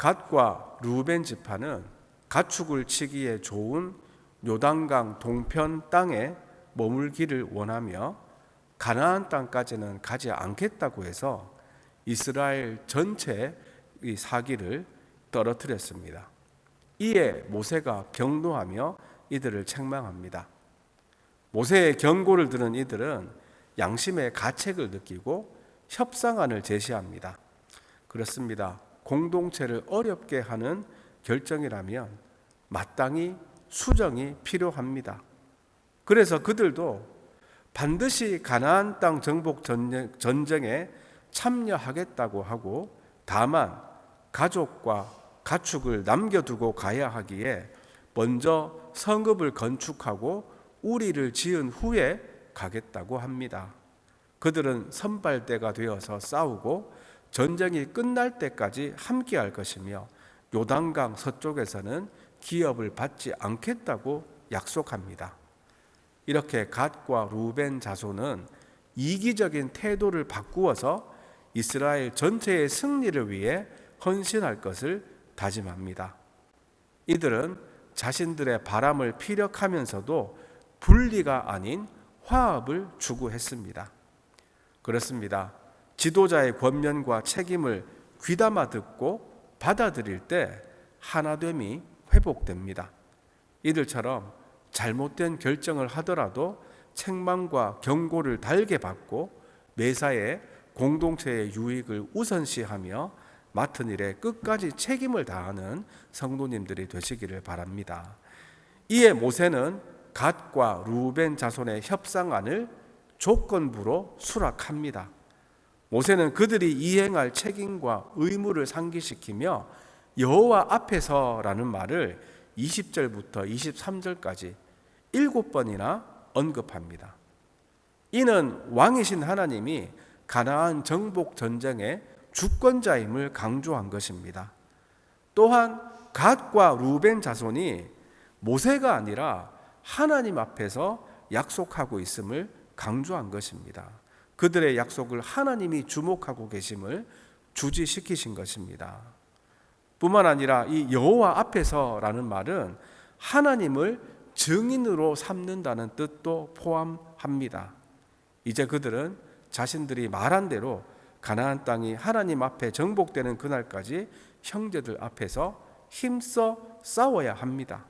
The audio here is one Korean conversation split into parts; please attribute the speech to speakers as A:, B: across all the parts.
A: 갓과 루벤 지파는 가축을 치기에 좋은 요단강 동편 땅에 머물기를 원하며 가나안 땅까지는 가지 않겠다고 해서 이스라엘 전체의 사기를 떨어뜨렸습니다. 이에 모세가 경노하며 이들을 책망합니다. 모세의 경고를 들은 이들은 양심의 가책을 느끼고 협상안을 제시합니다. 그렇습니다. 공동체를 어렵게 하는 결정이라면 마땅히 수정이 필요합니다. 그래서 그들도 반드시 가나안 땅 정복 전쟁에 참여하겠다고 하고, 다만 가족과 가축을 남겨두고 가야 하기에 먼저 성읍을 건축하고 우리를 지은 후에 가겠다고 합니다. 그들은 선발대가 되어서 싸우고 전쟁이 끝날 때까지 함께할 것이며 요단강 서쪽에서는 기업을 받지 않겠다고 약속합니다. 이렇게 갓과 루벤 자손은 이기적인 태도를 바꾸어서 이스라엘 전체의 승리를 위해 헌신할 것을 다짐합니다. 이들은 자신들의 바람을 피력하면서도 분리가 아닌 화합을 추구했습니다. 그렇습니다. 지도자의 권면과 책임을 귀담아 듣고 받아들일 때 하나됨이 회복됩니다. 이들처럼 잘못된 결정을 하더라도 책망과 경고를 달게 받고 매사에 공동체의 유익을 우선시하며 맡은 일에 끝까지 책임을 다하는 성도님들이 되시기를 바랍니다. 이에 모세는 갓과 루벤 자손의 협상안을 조건부로 수락합니다. 모세는 그들이 이행할 책임과 의무를 상기시키며 여호와 앞에서라는 말을 20절부터 23절까지 7번이나 언급합니다. 이는 왕이신 하나님이 가나안 정복 전쟁의 주권자임을 강조한 것입니다. 또한 갓과 루벤 자손이 모세가 아니라 하나님 앞에서 약속하고 있음을 강조한 것입니다. 그들의 약속을 하나님이 주목하고 계심을 주지시키신 것입니다. 뿐만 아니라 이 여호와 앞에서라는 말은 하나님을 증인으로 삼는다는 뜻도 포함합니다. 이제 그들은 자신들이 말한 대로 가나안 땅이 하나님 앞에 정복되는 그날까지 형제들 앞에서 힘써 싸워야 합니다.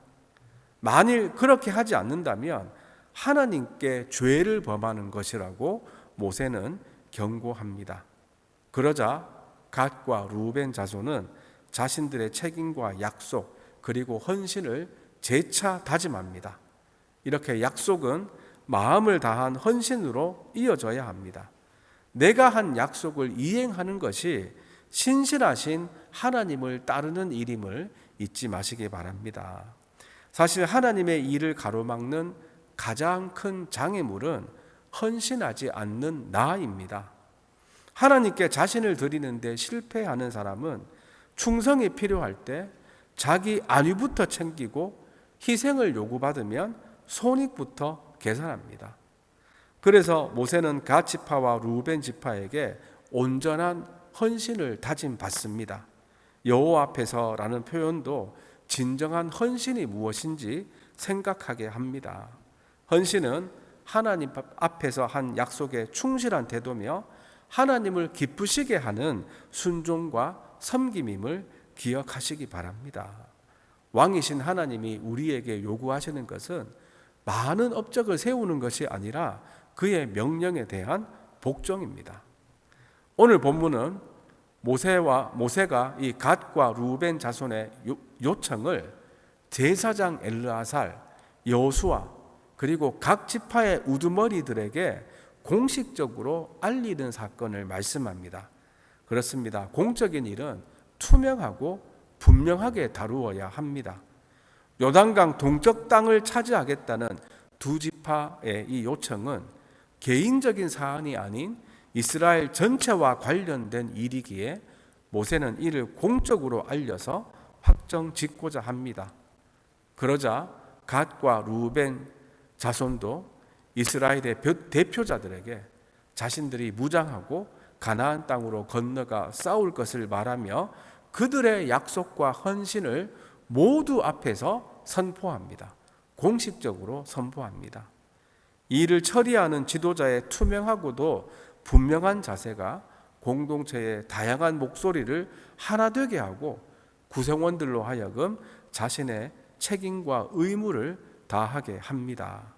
A: 만일 그렇게 하지 않는다면 하나님께 죄를 범하는 것이라고 모세는 경고합니다. 그러자 갓과 루벤 자손은 자신들의 책임과 약속 그리고 헌신을 재차 다짐합니다. 이렇게 약속은 마음을 다한 헌신으로 이어져야 합니다. 내가 한 약속을 이행하는 것이 신실하신 하나님을 따르는 일임을 잊지 마시기 바랍니다. 사실 하나님의 일을 가로막는 가장 큰 장애물은 헌신하지 않는 나입니다. 하나님께 자신을 드리는데 실패하는 사람은 충성이 필요할 때 자기 안위부터 챙기고 희생을 요구받으면 손익부터 계산합니다. 그래서 모세는 갓 지파와 루벤 지파에게 온전한 헌신을 다짐받습니다. 여호와 앞에서라는 표현도 진정한 헌신이 무엇인지 생각하게 합니다. 헌신은 하나님 앞에서 한 약속에 충실한 태도며 하나님을 기쁘시게 하는 순종과 섬김임을 기억하시기 바랍니다. 왕이신 하나님이 우리에게 요구하시는 것은 많은 업적을 세우는 것이 아니라 그의 명령에 대한 복종입니다. 오늘 본문은 모세가 이 갓과 루벤 자손의 요청을 제사장 엘르아살, 여호수아 그리고 각 지파의 우두머리들에게 공식적으로 알리는 사건을 말씀합니다. 그렇습니다. 공적인 일은 투명하고 분명하게 다루어야 합니다. 요단강 동쪽 땅을 차지하겠다는 두 지파의 이 요청은 개인적인 사안이 아닌 이스라엘 전체와 관련된 일이기에 모세는 이를 공적으로 알려서 확정 짓고자 합니다. 그러자 갓과 루벤 자손도 이스라엘의 대표자들에게 자신들이 무장하고 가나안 땅으로 건너가 싸울 것을 말하며 그들의 약속과 헌신을 모두 앞에서 선포합니다. 공식적으로 선포합니다. 이 일을 처리하는 지도자의 투명하고도 분명한 자세가 공동체의 다양한 목소리를 하나 되게 하고 구성원들로 하여금 자신의 책임과 의무를 다하게 합니다.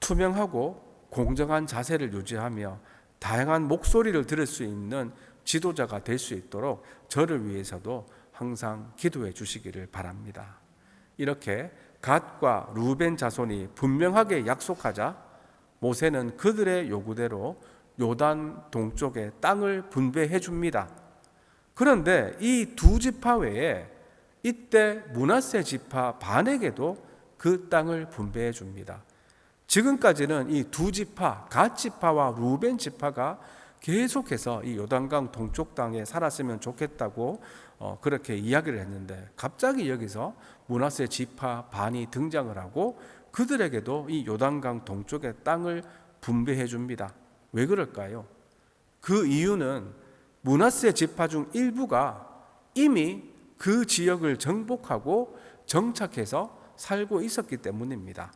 A: 투명하고 공정한 자세를 유지하며 다양한 목소리를 들을 수 있는 지도자가 될 수 있도록 저를 위해서도 항상 기도해 주시기를 바랍니다. 이렇게 갓과 루벤 자손이 분명하게 약속하자 모세는 그들의 요구대로 요단 동쪽의 땅을 분배해 줍니다. 그런데 이 두 지파 외에 이때 므낫세 지파 반에게도 그 땅을 분배해 줍니다. 지금까지는 이 두 지파, 갓 지파와 루벤 지파가 계속해서 이 요단강 동쪽 땅에 살았으면 좋겠다고 그렇게 이야기를 했는데 갑자기 여기서 므낫세 지파 반이 등장을 하고 그들에게도 이 요단강 동쪽의 땅을 분배해 줍니다. 왜 그럴까요? 그 이유는 므낫세 지파 중 일부가 이미 그 지역을 정복하고 정착해서 살고 있었기 때문입니다.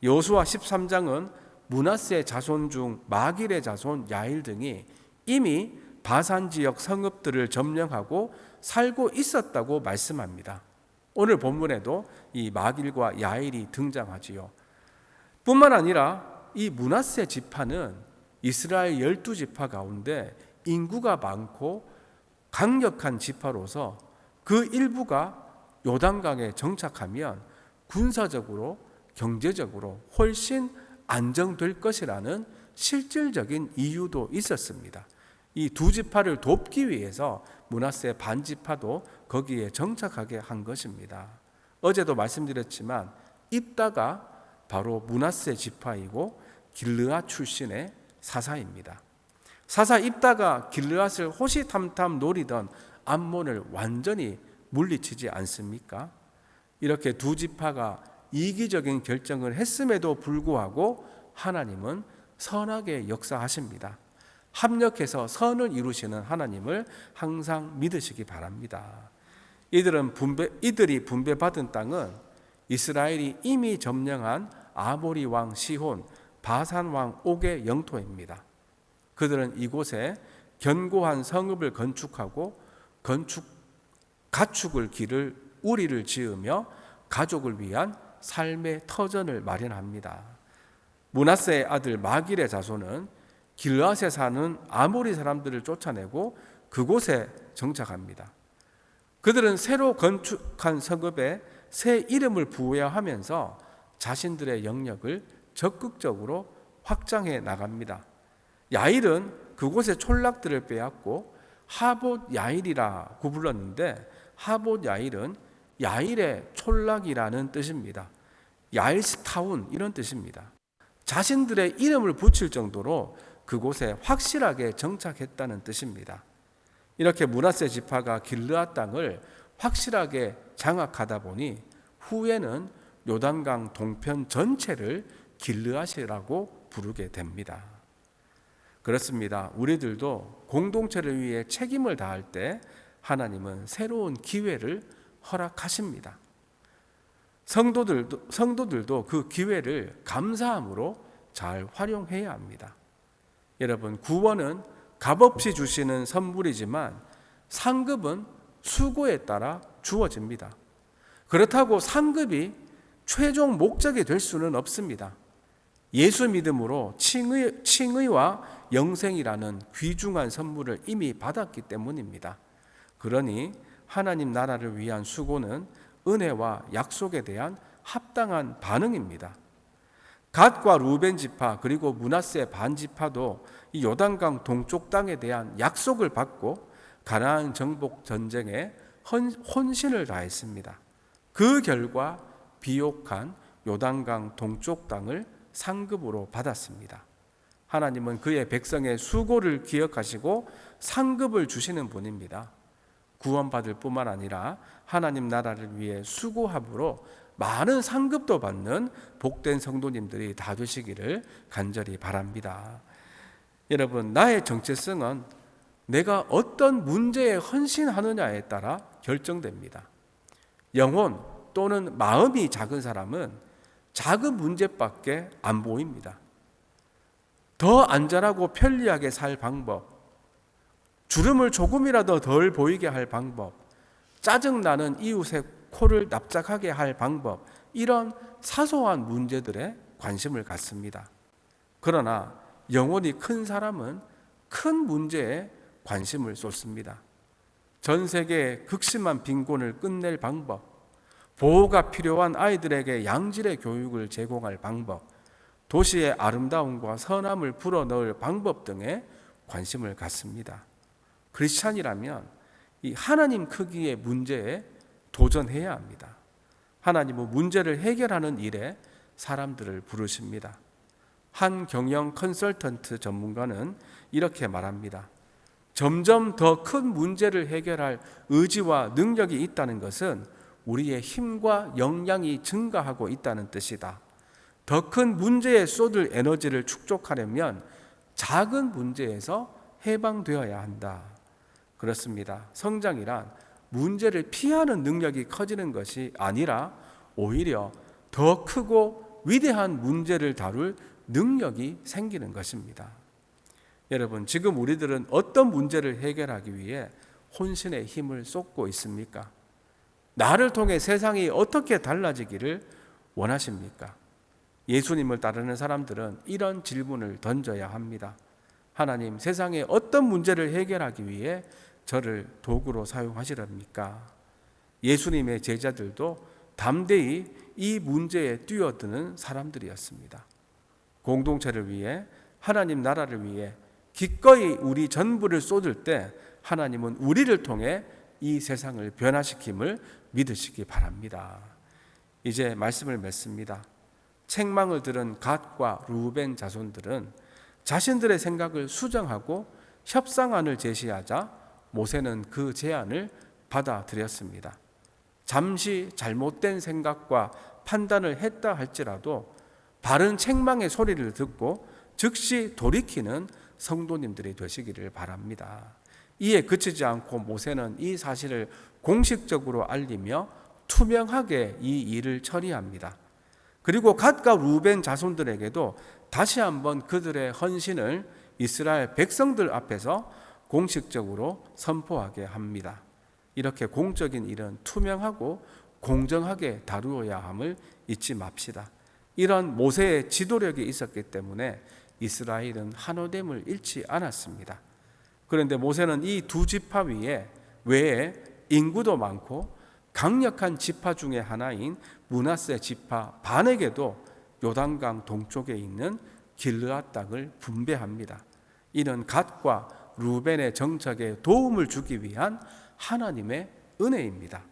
A: 여호수아 13장은 므낫세 자손 중 마길의 자손 야일 등이 이미 바산 지역 성읍들을 점령하고 살고 있었다고 말씀합니다. 오늘 본문에도 이 마길과 야일이 등장하지요. 뿐만 아니라 이 므낫세 지파는 이스라엘 12지파 가운데 인구가 많고 강력한 지파로서 그 일부가 요단강에 정착하면 군사적으로 경제적으로 훨씬 안정될 것이라는 실질적인 이유도 있었습니다. 이 두 지파를 돕기 위해서 므낫세 반지파도 거기에 정착하게 한 것입니다. 어제도 말씀드렸지만 입다가 바로 므낫세 지파이고 길르앗 출신의 사사입니다. 사사 입다가 길르앗을 호시탐탐 노리던 암몬을 완전히 물리치지 않습니까? 이렇게 두 지파가 이기적인 결정을 했음에도 불구하고 하나님은 선하게 역사하십니다. 합력해서 선을 이루시는 하나님을 항상 믿으시기 바랍니다. 이들이 분배받은 땅은 이스라엘이 이미 점령한 아모리 왕 시혼, 바산 왕 옥의 영토입니다. 그들은 이곳에 견고한 성읍을 건축하고 가축을 기를 우리를 지으며 가족을 위한 삶의 터전을 마련합니다. 므낫세의 아들 마길의 자손은 길르앗에 사는 아모리 사람들을 쫓아내고 그곳에 정착합니다. 그들은 새로 건축한 성읍에 새 이름을 부여하면서 자신들의 영역을 적극적으로 확장해 나갑니다. 야일은 그곳의 촌락들을 빼앗고 하봇 야일이라고 불렀는데 하봇 야일은 야일의 촌락이라는 뜻입니다. 야일스타운 이런 뜻입니다. 자신들의 이름을 붙일 정도로 그곳에 확실하게 정착했다는 뜻입니다. 이렇게 므낫세 지파가 길르앗 땅을 확실하게 장악하다 보니 후에는 요단강 동편 전체를 길르앗이라고 부르게 됩니다. 그렇습니다. 우리들도 공동체를 위해 책임을 다할 때 하나님은 새로운 기회를 허락하십니다. 성도들도 그 기회를 감사함으로 잘 활용해야 합니다. 여러분, 구원은 값없이 주시는 선물이지만 상급은 수고에 따라 주어집니다. 그렇다고 상급이 최종 목적이 될 수는 없습니다. 예수 믿음으로 칭의와 영생이라는 귀중한 선물을 이미 받았기 때문입니다. 그러니 하나님 나라를 위한 수고는 은혜와 약속에 대한 합당한 반응입니다. 갓과 루벤 지파 그리고 므낫세 반 지파도 이 요단강 동쪽 땅에 대한 약속을 받고 가나안 정복 전쟁에 혼신을 다했습니다. 그 결과 비옥한 요단강 동쪽 땅을 상급으로 받았습니다. 하나님은 그의 백성의 수고를 기억하시고 상급을 주시는 분입니다. 구원받을 뿐만 아니라 하나님 나라를 위해 수고함으로 많은 상급도 받는 복된 성도님들이 다 되시기를 간절히 바랍니다. 여러분, 나의 정체성은 내가 어떤 문제에 헌신하느냐에 따라 결정됩니다. 영혼 또는 마음이 작은 사람은 작은 문제밖에 안 보입니다. 더 안전하고 편리하게 살 방법, 주름을 조금이라도 덜 보이게 할 방법, 짜증나는 이웃의 코를 납작하게 할 방법, 이런 사소한 문제들에 관심을 갖습니다. 그러나 영혼이 큰 사람은 큰 문제에 관심을 쏟습니다. 전 세계의 극심한 빈곤을 끝낼 방법, 보호가 필요한 아이들에게 양질의 교육을 제공할 방법, 도시의 아름다움과 선함을 불어넣을 방법 등에 관심을 갖습니다. 크리스찬이라면 이 하나님 크기의 문제에 도전해야 합니다. 하나님은 문제를 해결하는 일에 사람들을 부르십니다. 한 경영 컨설턴트 전문가는 이렇게 말합니다. 점점 더 큰 문제를 해결할 의지와 능력이 있다는 것은 우리의 힘과 역량이 증가하고 있다는 뜻이다. 더 큰 문제에 쏟을 에너지를 축적하려면 작은 문제에서 해방되어야 한다. 그렇습니다. 성장이란 문제를 피하는 능력이 커지는 것이 아니라 오히려 더 크고 위대한 문제를 다룰 능력이 생기는 것입니다. 여러분, 지금 우리들은 어떤 문제를 해결하기 위해 혼신의 힘을 쏟고 있습니까? 나를 통해 세상이 어떻게 달라지기를 원하십니까? 예수님을 따르는 사람들은 이런 질문을 던져야 합니다. 하나님, 세상에 어떤 문제를 해결하기 위해 저를 도구로 사용하시렵니까? 예수님의 제자들도 담대히 이 문제에 뛰어드는 사람들이었습니다. 공동체를 위해, 하나님 나라를 위해 기꺼이 우리 전부를 쏟을 때 하나님은 우리를 통해 이 세상을 변화시킴을 믿으시기 바랍니다. 이제 말씀을 맺습니다. 책망을 들은 갓과 루벤 자손들은 자신들의 생각을 수정하고 협상안을 제시하자 모세는 그 제안을 받아들였습니다. 잠시 잘못된 생각과 판단을 했다 할지라도 바른 책망의 소리를 듣고 즉시 돌이키는 성도님들이 되시기를 바랍니다. 이에 그치지 않고 모세는 이 사실을 공식적으로 알리며 투명하게 이 일을 처리합니다. 그리고 갓과 루벤 자손들에게도 다시 한번 그들의 헌신을 이스라엘 백성들 앞에서 공식적으로 선포하게 합니다. 이렇게 공적인 일은 투명하고 공정하게 다루어야 함을 잊지 맙시다. 이런 모세의 지도력이 있었기 때문에 이스라엘은 한호됨을 잃지 않았습니다. 그런데 모세는 이 두 지파 외에 인구도 많고 강력한 지파 중에 하나인 므낫세 지파 반에게도 요단강 동쪽에 있는 길르앗 땅을 분배합니다. 이는 갓과 루벤의 정착에 도움을 주기 위한 하나님의 은혜입니다.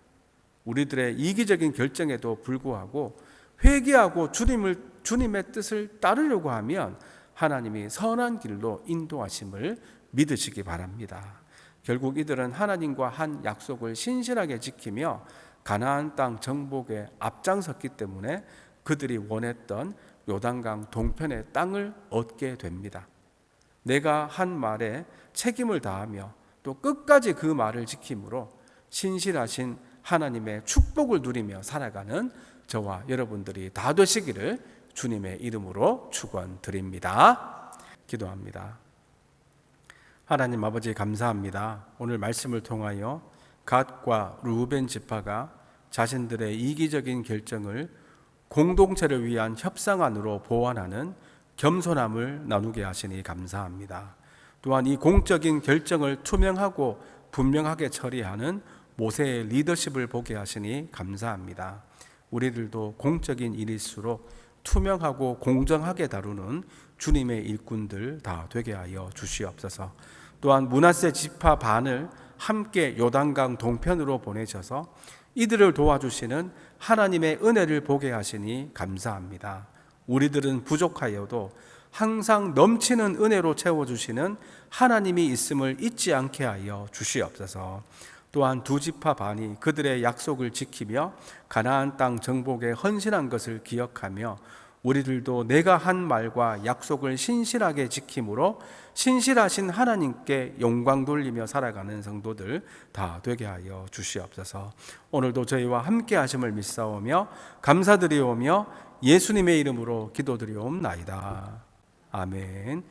A: 우리들의 이기적인 결정에도 불구하고 회개하고 주님의 뜻을 따르려고 하면 하나님이 선한 길로 인도하심을 믿으시기 바랍니다. 결국 이들은 하나님과 한 약속을 신실하게 지키며 가나안 땅 정복에 앞장섰기 때문에 그들이 원했던 요단강 동편의 땅을 얻게 됩니다. 내가 한 말에 책임을 다하며 또 끝까지 그 말을 지킴으로 신실하신 하나님의 축복을 누리며 살아가는 저와 여러분들이 다 되시기를 주님의 이름으로 축원드립니다. 기도합니다. 하나님 아버지, 감사합니다. 오늘 말씀을 통하여 갓과 루벤 지파가 자신들의 이기적인 결정을 공동체를 위한 협상안으로 보완하는 겸손함을 나누게 하시니 감사합니다. 또한 이 공적인 결정을 투명하고 분명하게 처리하는 모세의 리더십을 보게 하시니 감사합니다. 우리들도 공적인 일일수록 투명하고 공정하게 다루는 주님의 일꾼들 다 되게 하여 주시옵소서. 또한 므낫세 지파 반을 함께 요단강 동편으로 보내셔서 이들을 도와주시는 하나님의 은혜를 보게 하시니 감사합니다. 우리들은 부족하여도 항상 넘치는 은혜로 채워주시는 하나님이 있음을 잊지 않게 하여 주시옵소서. 또한 두 지파 반이 그들의 약속을 지키며 가나안 땅 정복에 헌신한 것을 기억하며 우리들도 내가 한 말과 약속을 신실하게 지킴으로 신실하신 하나님께 영광 돌리며 살아가는 성도들 다 되게 하여 주시옵소서. 오늘도 저희와 함께 하심을 믿사오며 감사드리오며 예수님의 이름으로 기도드리옵나이다. 아멘.